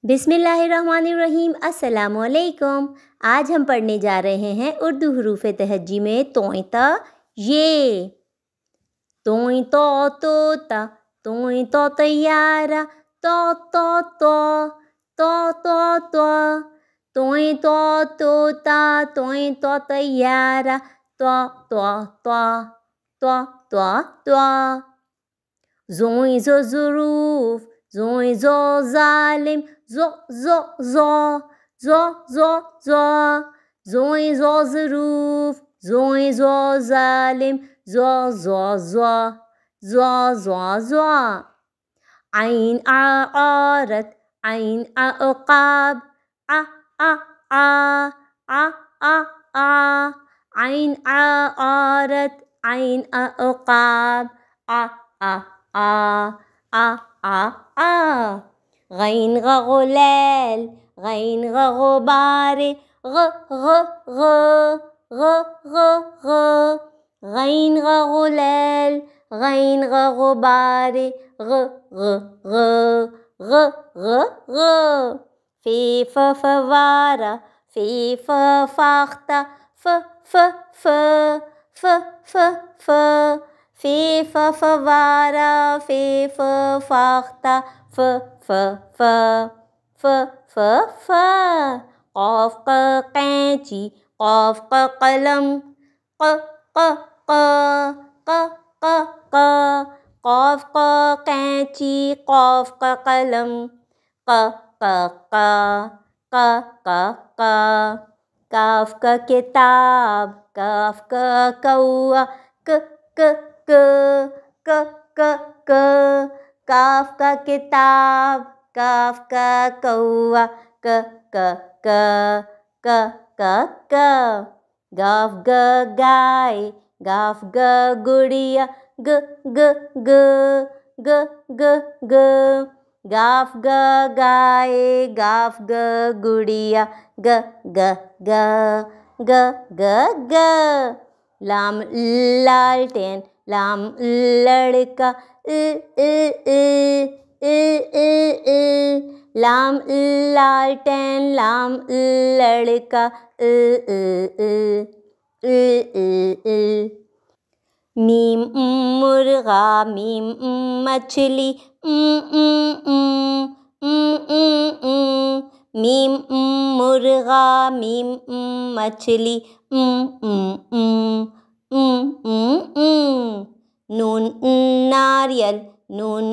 बिस्मिल्लाहिर्रहमानिर्रहीम। अस्सलामुअलैकुम। आज हम पढ़ने जा रहे हैं उर्दू हरूफ तहज्जी में तोय त ये। तोय तो तोता, तोय तो तैयारा, तो तोय तो तोता, तोय तो तैयारा, तो ज़ोय ज़ो ज़ुरूफ, ज़ोय ज़ो ज़ालिम, ज़ो ज़ोय ज़ो ज़ुरूफ, ज़ोय ज़ो ज़ालिम, ज़ो ऐन आ औरत, ऐन आ उक़ाब, आ ऐन आ औरत, ऐन आ उक़ाब, गैन ग गुलैल, गैन ग गुबारे, गैन ग गुलैल, गैन ग गुबारे, फे फ फवारा, फे फ फाख्ता, फ फे फ फवारा, फे फ फाख्ता, क़ाफ़ क़ कैंची, क़ाफ़ क़ क़लम, क़ाफ़ क़ कैंची, क़ाफ़ क़ क़लम, काफ़ क किताब, काफ़ क कौआ, काफ़ का किताब, काफ़ का कौआ, गाफ़ ग गाय, गाफ़ ग गुड़िया, गाफ़ ग गाय, गाफ़ ग गुड़िया, लाम लालटेन, लाम लड़का, लाम लालटेन, लाम लड़का, मीम मुर्गा, मीम मछली, मीम मुर्गा, मीम मछली, नून नारियल, नून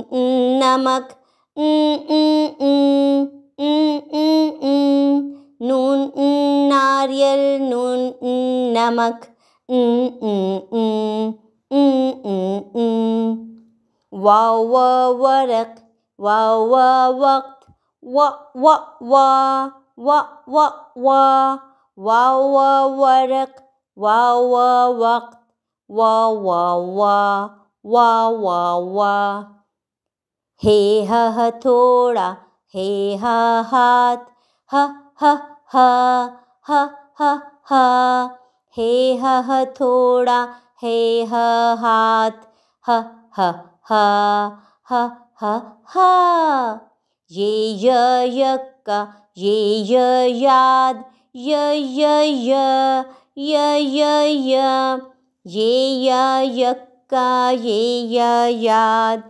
नमक, नून नारियल, नून नमक, वाव वरक, वाव वक्त, वाव वरक, वाव वक्त, हे हथौड़ा, हे हाथ, हे हथौड़ा, हे हाथ, ये यक्का, ये याद, ये यक्का, ये याद,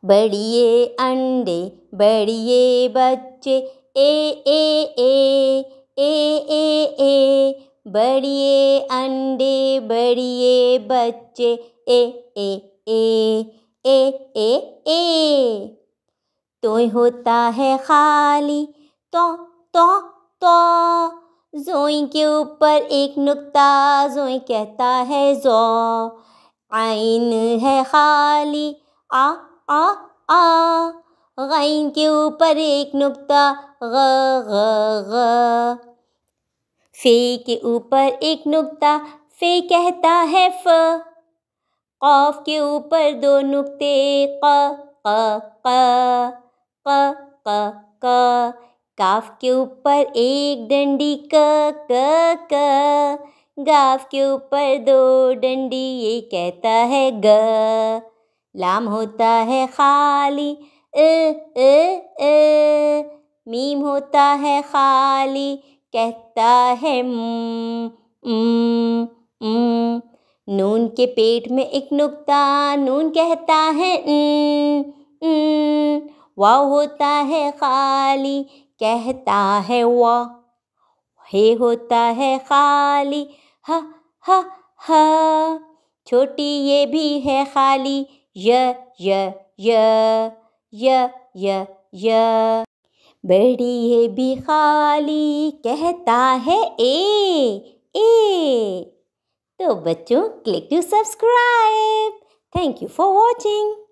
बड़िए अंडे, बड़िए बच्चे, बड़िए अंडे, बड़िए बच्चे, तोय होता है खाली, तो ज़ोय के ऊपर एक नुक्ता, ज़ोय कहता है ज़ो। ऐन है खाली, गैन के ऊपर एक नुक्ता, फे के ऊपर एक नुक्ता, फे कहता है फ। क़ाफ़ के ऊपर दो नुक्ते, काफ़ के ऊपर एक डंडी, गाफ़ के ऊपर दो डंडी, ये कहता है ग। लाम होता है खाली, ए। मीम होता है खाली, कहता है नून के पेट में एक नुक्ता, नून कहता है वाव होता है खाली, कहता है वाह। हे होता है खाली, ह ह ह। छोटी ये भी है खाली, य। बड़ी ये भी खाली, कहता है ए। तो बच्चों, click to subscribe. Thank you for watching.